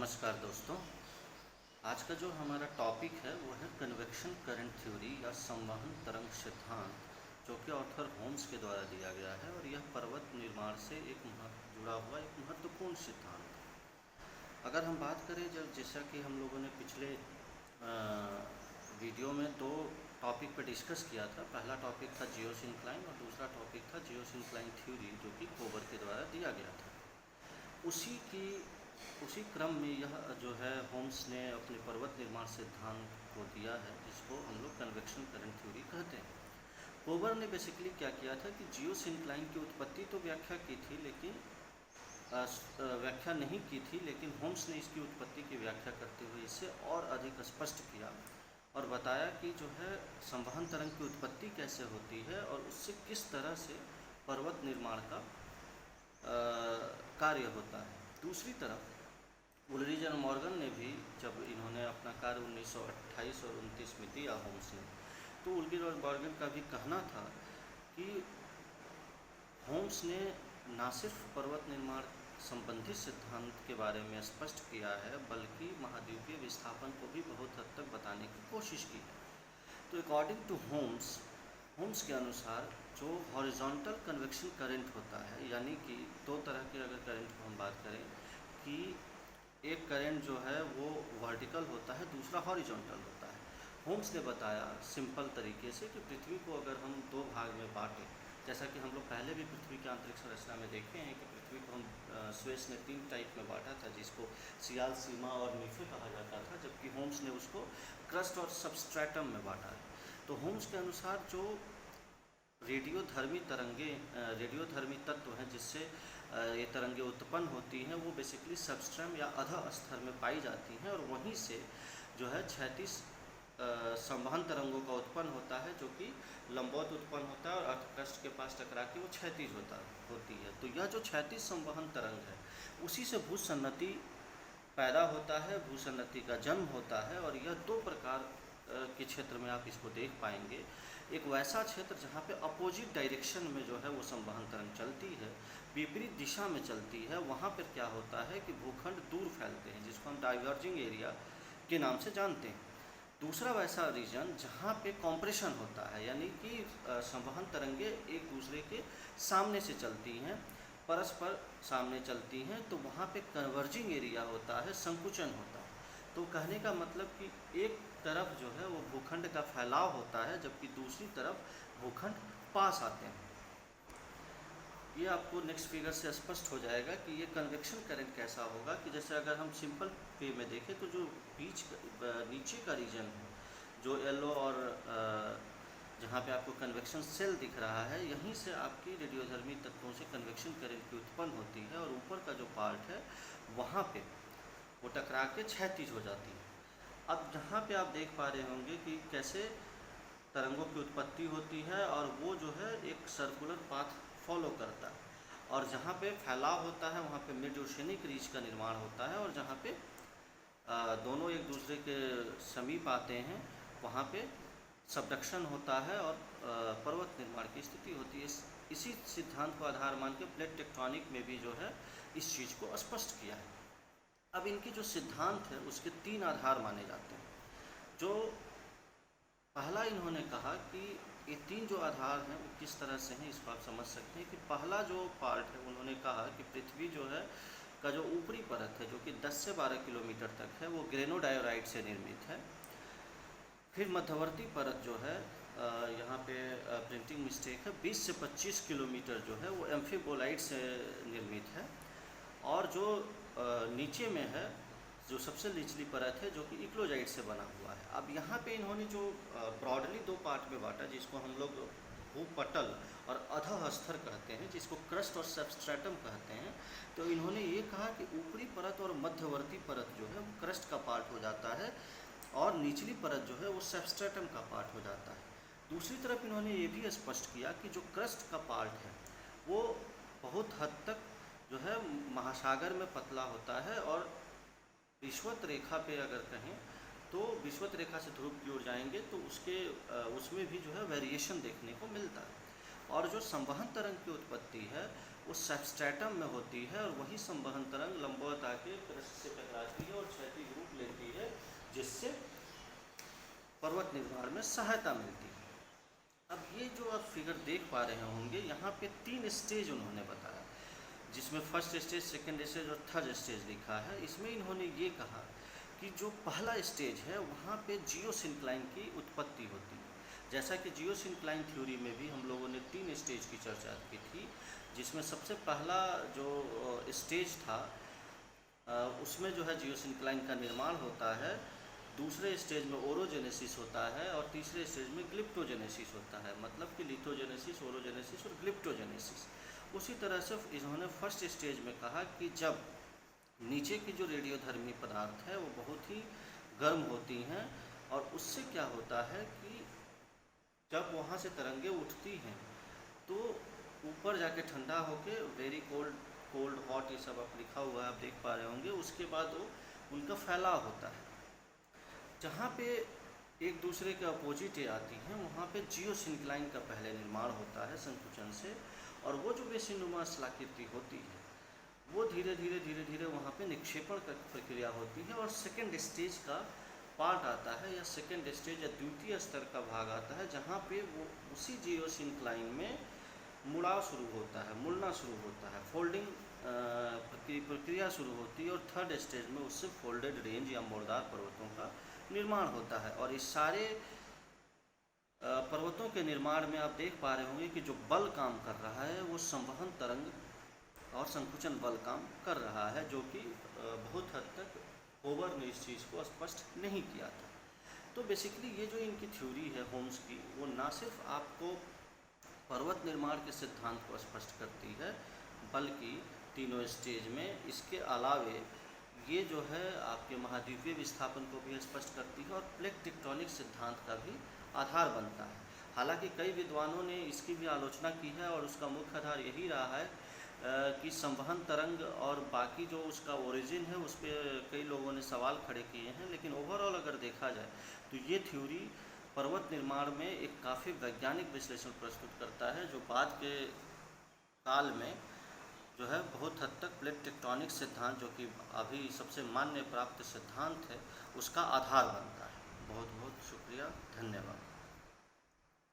नमस्कार दोस्तों। आज का जो हमारा टॉपिक है वो है कन्वेक्शन करंट थ्योरी या संवहन तरंग सिद्धांत, जो कि ऑथर होम्स के द्वारा दिया गया है और यह पर्वत निर्माण से जुड़ा हुआ एक महत्वपूर्ण सिद्धांत है। अगर हम बात करें, जब जैसा कि हम लोगों ने पिछले वीडियो में दो टॉपिक पर डिस्कस किया था। पहला टॉपिक था जियोसिंक्लाइन और दूसरा टॉपिक था जियोसिंक्लाइन थ्योरी, जो कि कोबर के द्वारा दिया गया था। उसी क्रम में यह जो है होम्स ने अपने पर्वत निर्माण सिद्धांत को दिया है, जिसको हम लोग कन्वेक्शन करंट थ्योरी कहते हैं। कोबर ने बेसिकली क्या किया था कि जियोसिंक्लाइन की उत्पत्ति तो व्याख्या की थी, लेकिन व्याख्या नहीं की थी, लेकिन होम्स ने इसकी उत्पत्ति की व्याख्या करते हुए इसे और अधिक स्पष्ट किया और बताया कि जो है संवहन तरंग की उत्पत्ति कैसे होती है और उससे किस तरह से पर्वत निर्माण का कार्य होता है। दूसरी तरफ उलरिज और मॉर्गन ने भी, जब इन्होंने अपना कार्य 1928 और 29 में दिया होम्स ने, तो उलरिज और मॉर्गन का भी कहना था कि होम्स ने न सिर्फ पर्वत निर्माण संबंधी सिद्धांत के बारे में स्पष्ट किया है, बल्कि महाद्वीपीय विस्थापन को भी बहुत हद तक बताने की कोशिश की है। तो अकॉर्डिंग टू होम्स के अनुसार जो हॉरिजॉन्टल कन्वेक्शन करंट होता है, यानी कि दो तरह के अगर करंट को हम बात करें कि एक करंट जो है वो वर्टिकल होता है, दूसरा हॉरिजॉन्टल होता है। होम्स ने बताया सिंपल तरीके से कि पृथ्वी को अगर हम दो भाग में बांटें, जैसा कि हम लोग पहले भी पृथ्वी की आंतरिक संरचना में देखे हैं कि पृथ्वी को हम स्वेस ने 3 टाइप में बांटा था, जिसको सियाल, सीमा और नीफे कहा जाता था, जबकि होम्स ने उसको क्रस्ट और सबस्ट्रेटम में बांटा है। तो होम्स के अनुसार जो रेडियोधर्मी तत्व हैं जिससे ये तरंगें उत्पन्न होती हैं, वो बेसिकली सबस्ट्रम या अधः स्तर में पाई जाती हैं और वहीं से जो है क्षैतिज संवहन तरंगों का उत्पन्न होता है, जो कि लंबवत उत्पन्न होता है और अर्धपृष्ठ के पास टकरा के वो क्षैतिज होती है। तो यह जो क्षैतिज संवहन तरंग है, उसी से भूसन्नति पैदा होता है, भूसन्नति का जन्म होता है। और यह दो प्रकार के क्षेत्र में आप इसको देख पाएंगे। एक वैसा क्षेत्र जहाँ पे अपोजिट डायरेक्शन में जो है वो संवहन तरंग चलती है, विपरीत दिशा में चलती है, वहाँ पर क्या होता है कि भूखंड दूर फैलते हैं, जिसको हम डाइवर्जिंग एरिया के नाम से जानते हैं। दूसरा वैसा रीजन जहाँ पे कॉम्प्रेशन होता है, यानी कि संवहन तरंगे एक दूसरे के सामने से चलती हैं, परस्पर सामने चलती हैं, तो वहाँ पे कन्वर्जिंग एरिया होता है, संकुचन होता है। तो कहने का मतलब कि एक तरफ जो है वो भूखंड का फैलाव होता है, जबकि दूसरी तरफ भूखंड पास आते हैं। ये आपको नेक्स्ट फिगर से स्पष्ट हो जाएगा कि ये कन्वेक्शन करंट कैसा होगा। कि जैसे अगर हम सिंपल वे में देखें तो जो नीचे का रीजन है, जो येलो और जहाँ पे आपको कन्वेक्शन सेल दिख रहा है, यहीं से आपकी रेडियोधर्मी तत्वों से कन्वेक्शन करंट की उत्पन्न होती है और ऊपर का जो पार्ट है वहाँ पे वो टकरा के क्षैतिज हो जाती है। अब जहाँ पे आप देख पा रहे होंगे कि कैसे तरंगों की उत्पत्ति होती है और वो जो है एक सर्कुलर पाथ फॉलो करता है, और जहाँ पे फैलाव होता है वहाँ पे मिड ओशियनिक रीच का निर्माण होता है, और जहाँ पे दोनों एक दूसरे के समीप आते हैं वहाँ पे सबडक्शन होता है और पर्वत निर्माण की स्थिति होती है। इसी सिद्धांत को आधार मान के प्लेट टेक्टोनिक में भी जो है इस चीज़ को स्पष्ट किया है। अब इनकी जो सिद्धांत है उसके 3 आधार माने जाते हैं। जो पहला इन्होंने कहा कि ये 3 जो आधार हैं वो किस तरह से हैं, इसको आप समझ सकते हैं। कि पहला जो पार्ट है, उन्होंने कहा कि पृथ्वी जो है का जो ऊपरी परत है, जो कि 10 से 12 किलोमीटर तक है, वो ग्रेनोडायोराइट से निर्मित है। फिर मध्यवर्ती परत जो है, यहाँ पे प्रिंटिंग मिस्टेक है, 20 से 25 किलोमीटर जो है वो एम्फीबोलाइट से निर्मित है। और जो नीचे में है, जो सबसे निचली परत है, जो कि इक्लोजाइट से बना हुआ है। अब यहाँ पे इन्होंने जो ब्रॉडली 2 पार्ट में बांटा, जिसको हम लोग भूपटल और अधः स्तर कहते हैं, जिसको क्रस्ट और सबस्ट्रेटम कहते हैं। तो इन्होंने ये कहा कि ऊपरी परत और मध्यवर्ती परत जो है वो क्रस्ट का पार्ट हो जाता है और निचली परत जो है वो सबस्ट्रेटम का पार्ट हो जाता है। दूसरी तरफ इन्होंने ये भी स्पष्ट किया कि जो क्रस्ट का पार्ट है वो बहुत हद तक जो है महासागर में पतला होता है, और विषुवत रेखा पे अगर कहें तो विषुवत रेखा से ध्रुव की ओर जाएंगे तो उसमें भी जो है वेरिएशन देखने को मिलता है। और जो संवहन तरंग की उत्पत्ति है वो सबस्ट्रेटम में होती है, और वही संवहन तरंग लंबवत आके क्रस्ट से टकराती है और जिससे पर्वत निर्माण में सहायता मिलती है। अब ये जो आप फिगर देख पा रहे होंगे, यहाँ पे 3 स्टेज उन्होंने बताया, जिसमें फर्स्ट स्टेज, सेकंड स्टेज और थर्ड स्टेज लिखा है। इसमें इन्होंने ये कहा कि जो पहला स्टेज है वहाँ पे जियोसिंक्लाइन की उत्पत्ति होती है। जैसा कि जियोसिंक्लाइन थ्योरी में भी हम लोगों ने 3 स्टेज की चर्चा की थी, जिसमें सबसे पहला जो स्टेज था उसमें जो है जियोसिंक्लाइन का निर्माण होता है, दूसरे स्टेज में ओरोजेनेसिस होता है और तीसरे स्टेज में ग्लिप्टोजेनेसिस होता है। मतलब कि लिथोजेनेसिस, ओरोजेनेसिस और ग्लिप्टोजेनेसिस। उसी तरह से इन्होंने फर्स्ट स्टेज में कहा कि जब नीचे की जो रेडियोधर्मी पदार्थ है वो बहुत ही गर्म होती हैं, और उससे क्या होता है कि जब वहाँ से तरंगे उठती हैं तो ऊपर जाके ठंडा होके वेरी कोल्ड, कोल्ड, हॉट, ये सब आप लिखा हुआ है, आप देख पा रहे होंगे। उसके बाद वो उनका फैलाव होता है। जहाँ पे एक दूसरे के अपोजिट आती हैं वहाँ पे जियोसिंक्लाइन का पहले निर्माण होता है संकुचन से, और वो जो बेसिनुमा स्थलाकृति होती है वो धीरे धीरे वहाँ पे निक्षेपण का प्रक्रिया होती है, और सेकेंड स्टेज का पार्ट आता है, या सेकेंड स्टेज या द्वितीय स्तर का भाग आता है, जहाँ पे वो उसी जियोसिंक्लाइन में मुड़ाव शुरू होता है, मुड़ना शुरू होता है, फोल्डिंग प्रक्रिया शुरू होती है, और थर्ड स्टेज में उससे फोल्डेड रेंज या मुड़दार पर्वतों का निर्माण होता है। और इस सारे पर्वतों के निर्माण में आप देख पा रहे होंगे कि जो बल काम कर रहा है वो संवहन तरंग और संकुचन बल काम कर रहा है, जो कि बहुत हद तक होवर ने इस चीज़ को स्पष्ट नहीं किया था। तो बेसिकली ये जो इनकी थ्योरी है होम्स की, वो ना सिर्फ आपको पर्वत निर्माण के सिद्धांत को स्पष्ट करती है, बल्कि तीनों स्टेज में इसके अलावे ये जो है आपके महाद्वीपीय विस्थापन को भी स्पष्ट करती है, और प्लेट टेक्टोनिक सिद्धांत का भी आधार बनता है। हालांकि कई विद्वानों ने इसकी भी आलोचना की है, और उसका मुख्य आधार यही रहा है कि संवहन तरंग और बाकी जो उसका ओरिजिन है उस पर कई लोगों ने सवाल खड़े किए हैं। लेकिन ओवरऑल अगर देखा जाए तो ये थ्योरी पर्वत निर्माण में एक काफ़ी वैज्ञानिक विश्लेषण प्रस्तुत करता है, जो बाद के काल में जो है बहुत हद तक प्लेट टेक्टोनिक सिद्धांत, जो कि अभी सबसे मान्य प्राप्त सिद्धांत है, उसका आधार बनता है। बहुत बहुत शुक्रिया, धन्यवाद।